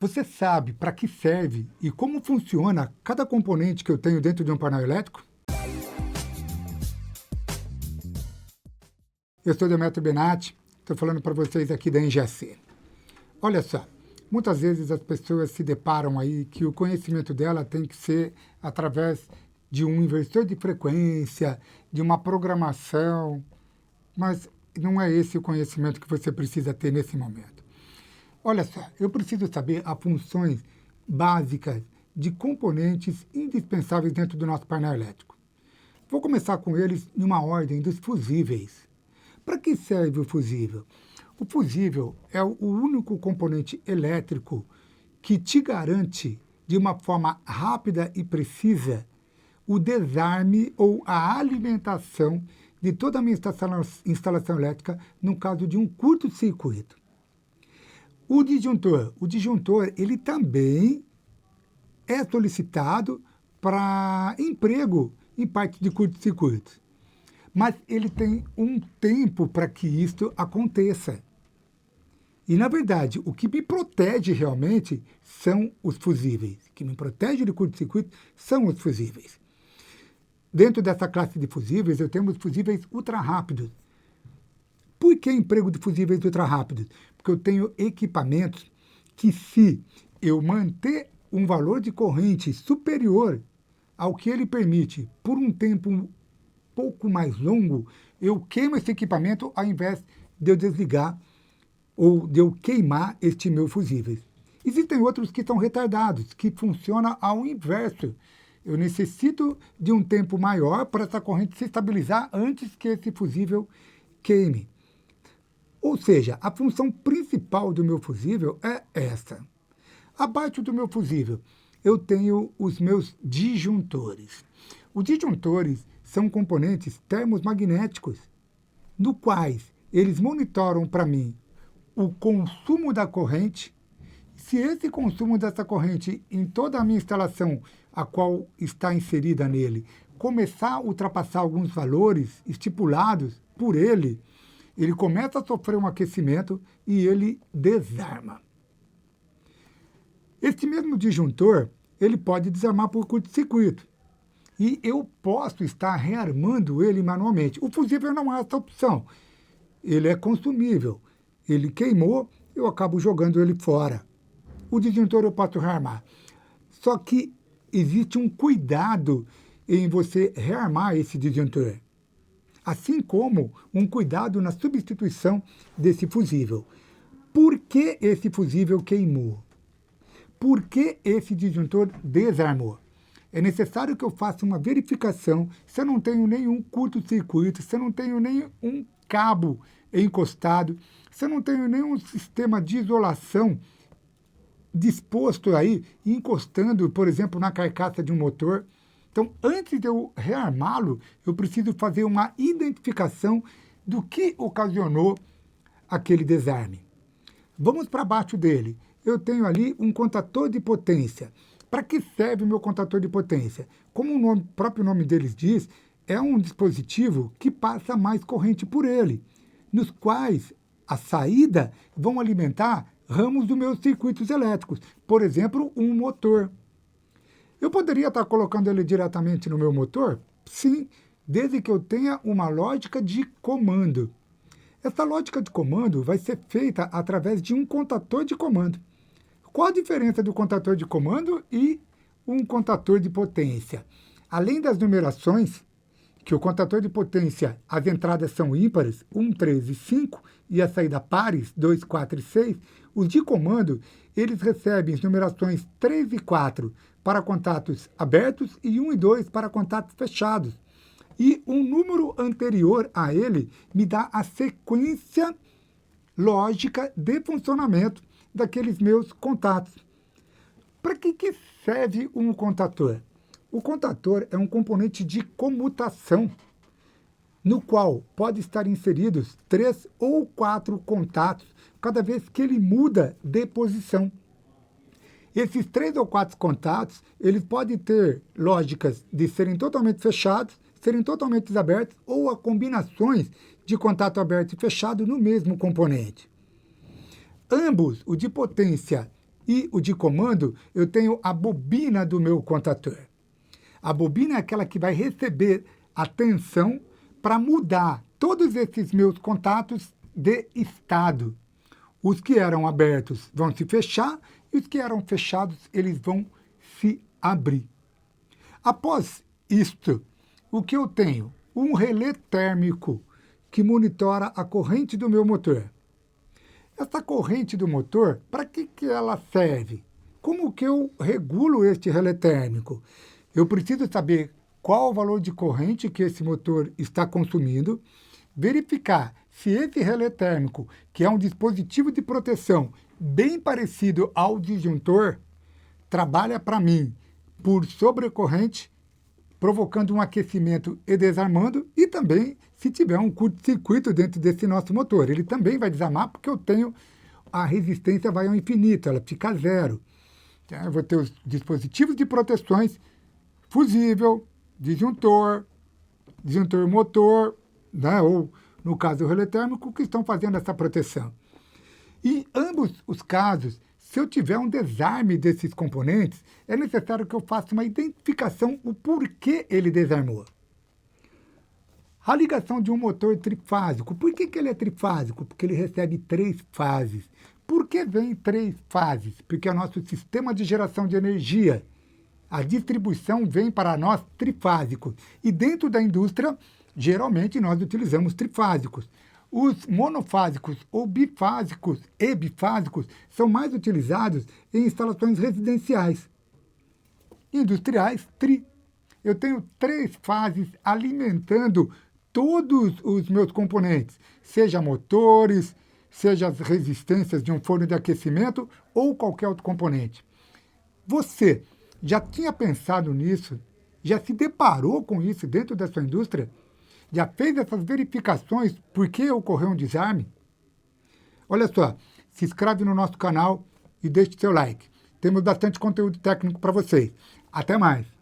Você sabe para que serve e como funciona cada componente que eu tenho dentro de um painel elétrico? Eu sou Demetrio Benatti, estou falando para vocês aqui da NGAC. Olha só, muitas vezes as pessoas se deparam aí que o conhecimento dela tem que ser através de um inversor de frequência, de uma programação, mas não é esse o conhecimento que você precisa ter nesse momento. Olha só, eu preciso saber as funções básicas de componentes indispensáveis dentro do nosso painel elétrico. Vou começar com eles numa ordem dos fusíveis. Para que serve o fusível? O fusível é o único componente elétrico que te garante, de uma forma rápida e precisa, o desarme ou a alimentação de toda a minha instalação elétrica no caso de um curto-circuito. O disjuntor, ele também é solicitado para emprego em parte de curto-circuito. Mas ele tem um tempo para que isto aconteça. E, na verdade, o que me protege realmente são os fusíveis. O que me protege de curto-circuito são os fusíveis. Dentro dessa classe de fusíveis, eu tenho os fusíveis ultra-rápidos. Por que emprego de fusíveis ultra-rápidos? Porque eu tenho equipamentos que, se eu manter um valor de corrente superior ao que ele permite por um tempo um pouco mais longo, eu queimo esse equipamento ao invés de eu desligar ou de eu queimar este meu fusíveis. Existem outros que são retardados, que funcionam ao inverso. Eu necessito de um tempo maior para essa corrente se estabilizar antes que esse fusível queime. Ou seja, a função principal do meu fusível é essa. Abaixo do meu fusível, eu tenho os meus disjuntores. Os disjuntores são componentes termomagnéticos, no quais eles monitoram para mim o consumo da corrente. Se esse consumo dessa corrente em toda a minha instalação, a qual está inserida nele, começar a ultrapassar alguns valores estipulados por ele começa a sofrer um aquecimento e ele desarma. Este mesmo disjuntor, ele pode desarmar por curto-circuito. E eu posso estar rearmando ele manualmente. O fusível não há essa opção. Ele é consumível. Ele queimou, eu acabo jogando ele fora. O disjuntor eu posso rearmar. Só que existe um cuidado em você rearmar esse disjuntor. Assim como um cuidado na substituição desse fusível. Por que esse fusível queimou? Por que esse disjuntor desarmou? É necessário que eu faça uma verificação se eu não tenho nenhum curto-circuito, se eu não tenho nenhum cabo encostado, se eu não tenho nenhum sistema de isolação disposto aí, encostando, por exemplo, na carcaça de um motor. Então, antes de eu rearmá-lo, eu preciso fazer uma identificação do que ocasionou aquele desarme. Vamos para baixo dele. Eu tenho ali um contator de potência. Para que serve o meu contator de potência? Como o próprio nome deles diz, é um dispositivo que passa mais corrente por ele, nos quais a saída vão alimentar ramos dos meus circuitos elétricos. Por exemplo, um motor. Eu poderia estar colocando ele diretamente no meu motor? Sim, desde que eu tenha uma lógica de comando. Essa lógica de comando vai ser feita através de um contator de comando. Qual a diferença do contator de comando e um contator de potência? Além das numerações, que o contator de potência, as entradas são ímpares, 1, 3 e 5, e a saída pares, 2, 4 e 6, os de comando, eles recebem as numerações 3 e 4 para contatos abertos e 1 e 2 para contatos fechados. E um número anterior a ele me dá a sequência lógica de funcionamento daqueles meus contatos. Para que serve um contator? O contator é um componente de comutação, no qual pode estar inseridos 3 ou 4 contatos cada vez que ele muda de posição. Esses 3 ou 4 contatos, eles podem ter lógicas de serem totalmente fechados, serem totalmente abertos, ou a combinações de contato aberto e fechado no mesmo componente. Ambos, o de potência E o de comando, eu tenho a bobina do meu contator. A bobina é aquela que vai receber a tensão para mudar todos esses meus contatos de estado. Os que eram abertos vão se fechar e os que eram fechados, eles vão se abrir. Após isto, o que eu tenho? Um relé térmico que monitora a corrente do meu motor. Essa corrente do motor, para que ela serve? Como que eu regulo este relé térmico? Eu preciso saber qual o valor de corrente que esse motor está consumindo, verificar se esse relé térmico, que é um dispositivo de proteção bem parecido ao disjuntor, trabalha para mim por sobrecorrente, provocando um aquecimento e desarmando, e também se tiver um curto-circuito dentro desse nosso motor. Ele também vai desarmar porque eu tenho a resistência vai ao infinito, ela fica zero. Então, eu vou ter os dispositivos de proteções, fusível, disjuntor motor, né? Ou, no caso, o relé térmico, que estão fazendo essa proteção. Em ambos os casos, se eu tiver um desarme desses componentes, é necessário que eu faça uma identificação o porquê ele desarmou. A ligação de um motor trifásico. Por que ele é trifásico? Porque ele recebe 3 fases. Por que vem 3 fases? Porque é o nosso sistema de geração de energia. A distribuição vem para nós trifásico. E dentro da indústria, geralmente nós utilizamos trifásicos. Os monofásicos ou bifásicos e bifásicos são mais utilizados em instalações residenciais. Industriais, tri. Eu tenho 3 fases alimentando todos os meus componentes, seja motores, seja as resistências de um forno de aquecimento ou qualquer outro componente. Você já tinha pensado nisso? Já se deparou com isso dentro da sua indústria? Já fez essas verificações por que ocorreu um desarme? Olha só, se inscreve no nosso canal e deixe seu like. Temos bastante conteúdo técnico para vocês. Até mais!